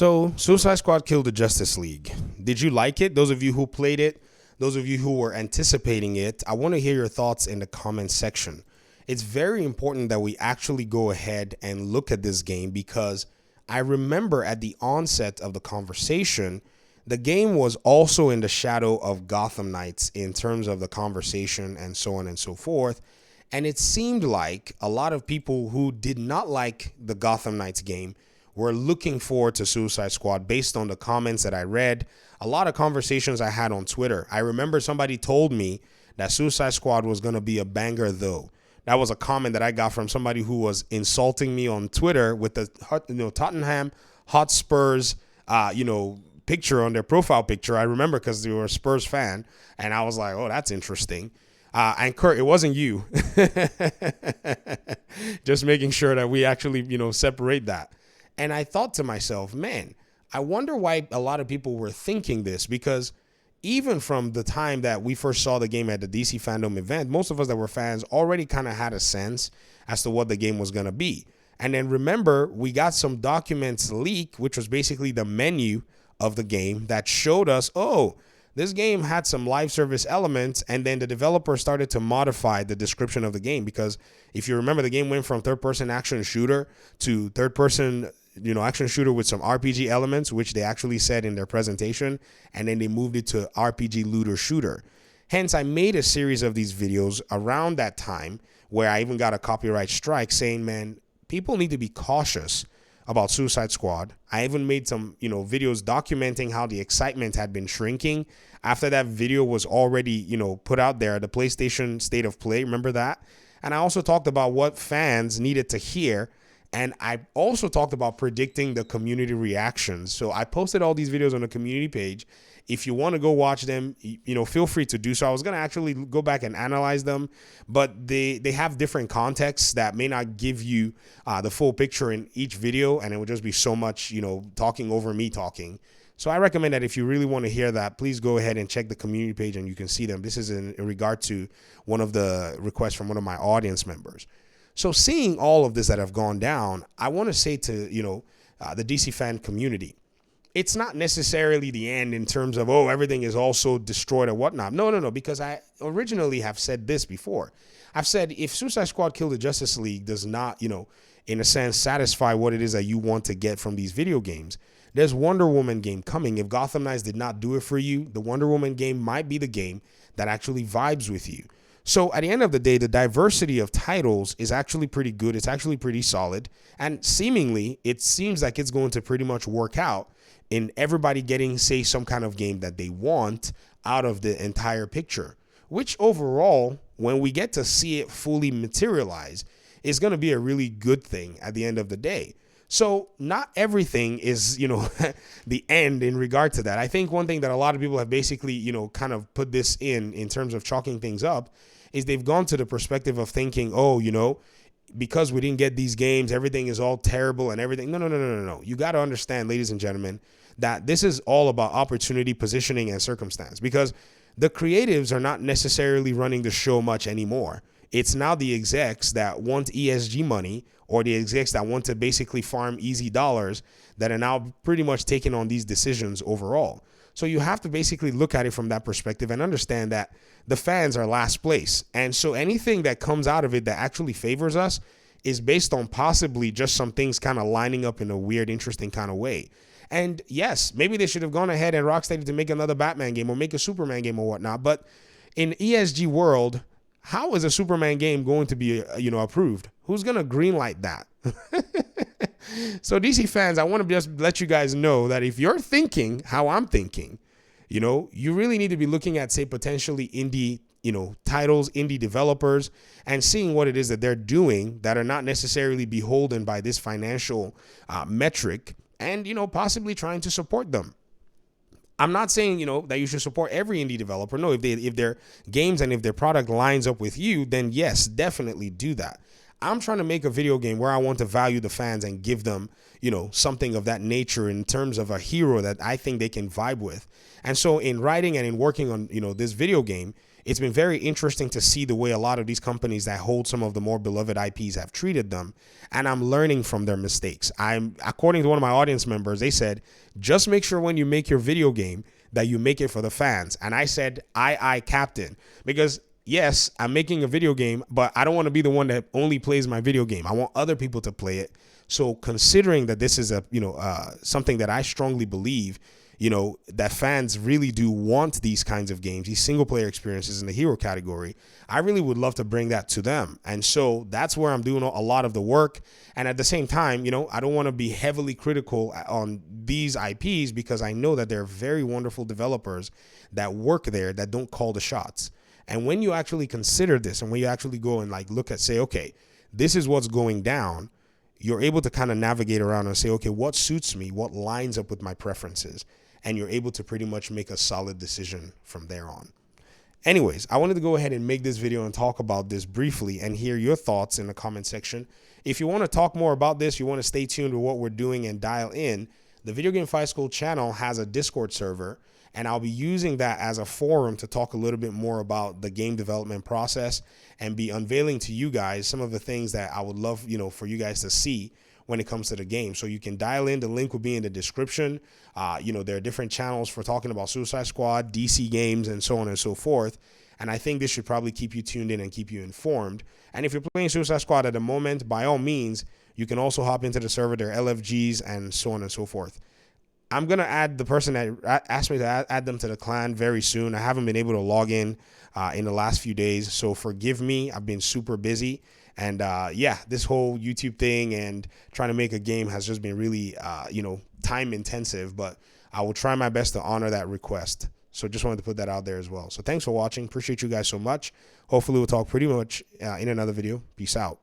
So, Suicide Squad killed the Justice League. Did you like it? Those of you who played it, those of you who were anticipating it, I want to hear your thoughts in the comment section. It's very important that we actually go ahead and look at this game because I remember at the onset of the conversation, the game was also in the shadow of Gotham Knights in terms of the conversation and so on and so forth. And it seemed like a lot of people who did not like the Gotham Knights game were looking forward to Suicide Squad based on the comments that I read, a lot of conversations I had on Twitter. I remember somebody told me that Suicide Squad was going to be a banger though. That was a comment that I got from somebody who was insulting me on Twitter with the Tottenham Hotspurs picture on their profile picture. I remember because they were a Spurs fan, and I was like, oh, that's interesting. And Kurt, it wasn't you. Just making sure that we actually, separate that. And I thought to myself, man, I wonder why a lot of people were thinking this, because even from the time that we first saw the game at the DC Fandom event, most of us that were fans already kind of had a sense as to what the game was going to be. And then remember, we got some documents leak, which was basically the menu of the game that showed us, oh, this game had some live service elements, and then the developer started to modify the description of the game, because if you remember, the game went from third-person action shooter to third-person action shooter with some RPG elements, which they actually said in their presentation, and then they moved it to RPG looter shooter. Hence, I made a series of these videos around that time where I even got a copyright strike saying, man, people need to be cautious about Suicide Squad. I even made some, videos documenting how the excitement had been shrinking after that video was already, put out there, the PlayStation State of Play. Remember that? And I also talked about what fans needed to hear. And I also talked about predicting the community reactions. So I posted all these videos on the community page. If you want to go watch them, feel free to do so. I was going to actually go back and analyze them, but they have different contexts that may not give you the full picture in each video, and it would just be so much, talking over me talking. So I recommend that if you really want to hear that, please go ahead and check the community page and you can see them. This is in regard to one of the requests from one of my audience members. So seeing all of this that have gone down, I want to say to, the DC fan community, it's not necessarily the end in terms of, oh, everything is also destroyed or whatnot. No, because I originally have said this before. I've said if Suicide Squad Kill the Justice League does not, in a sense, satisfy what it is that you want to get from these video games, there's Wonder Woman game coming. If Gotham Knights did not do it for you, the Wonder Woman game might be the game that actually vibes with you. So at the end of the day, the diversity of titles is actually pretty good. It's actually pretty solid. And seemingly, it seems like it's going to pretty much work out in everybody getting, say, some kind of game that they want out of the entire picture, which overall, when we get to see it fully materialize, is going to be a really good thing at the end of the day. So not everything is, the end in regard to that. I think one thing that a lot of people have basically, kind of put this in terms of chalking things up is they've gone to the perspective of thinking, oh, because we didn't get these games, everything is all terrible and everything. No. You got to understand, ladies and gentlemen, that this is all about opportunity, positioning, and circumstance, because the creatives are not necessarily running the show much anymore. It's now the execs that want ESG money, or the execs that want to basically farm easy dollars, that are now pretty much taking on these decisions overall. So you have to basically look at it from that perspective and understand that the fans are last place. And so anything that comes out of it that actually favors us is based on possibly just some things kind of lining up in a weird, interesting kind of way. And yes, maybe they should have gone ahead and Rocksteady to make another Batman game or make a Superman game or whatnot. But in ESG world, how is a Superman game going to be, approved? Who's going to greenlight that? So DC fans, I want to just let you guys know that if you're thinking how I'm thinking, you really need to be looking at, say, potentially indie, titles, indie developers, and seeing what it is that they're doing that are not necessarily beholden by this financial metric, and, possibly trying to support them. I'm not saying, that you should support every indie developer. No, if their games and if their product lines up with you, then yes, definitely do that. I'm trying to make a video game where I want to value the fans and give them, something of that nature in terms of a hero that I think they can vibe with. And so in writing and in working on, this video game, it's been very interesting to see the way a lot of these companies that hold some of the more beloved IPs have treated them. And I'm learning from their mistakes. According to one of my audience members, they said, just make sure when you make your video game that you make it for the fans. And I said, I captain, because yes, I'm making a video game, but I don't want to be the one that only plays my video game. I want other people to play it. So considering that this is something that I strongly believe, that fans really do want these kinds of games, these single player experiences in the hero category, I really would love to bring that to them. And so that's where I'm doing a lot of the work. And at the same time, I don't want to be heavily critical on these IPs, because I know that they're very wonderful developers that work there that don't call the shots. And when you actually consider this, and when you actually go and look at, say, okay, this is what's going down, you're able to kind of navigate around and say, okay, what suits me? What lines up with my preferences? And you're able to pretty much make a solid decision from there on. Anyways, I wanted to go ahead and make this video and talk about this briefly and hear your thoughts in the comment section. If you want to talk more about this, you want to stay tuned to what we're doing and dial in, the Video Game Fight School channel has a Discord server, and I'll be using that as a forum to talk a little bit more about the game development process and be unveiling to you guys some of the things that I would love, for you guys to see when it comes to the game. So you can dial in. The link will be in the description. There are different channels for talking about Suicide Squad, DC games, and so on and so forth. And I think this should probably keep you tuned in and keep you informed. And if you're playing Suicide Squad at the moment, by all means, you can also hop into the server. There are LFGs and so on and so forth. I'm going to add the person that asked me to add them to the clan very soon. I haven't been able to log in the last few days, so forgive me. I've been super busy. And this whole YouTube thing and trying to make a game has just been really, time intensive, but I will try my best to honor that request. So just wanted to put that out there as well. So thanks for watching. Appreciate you guys so much. Hopefully we'll talk pretty much in another video. Peace out.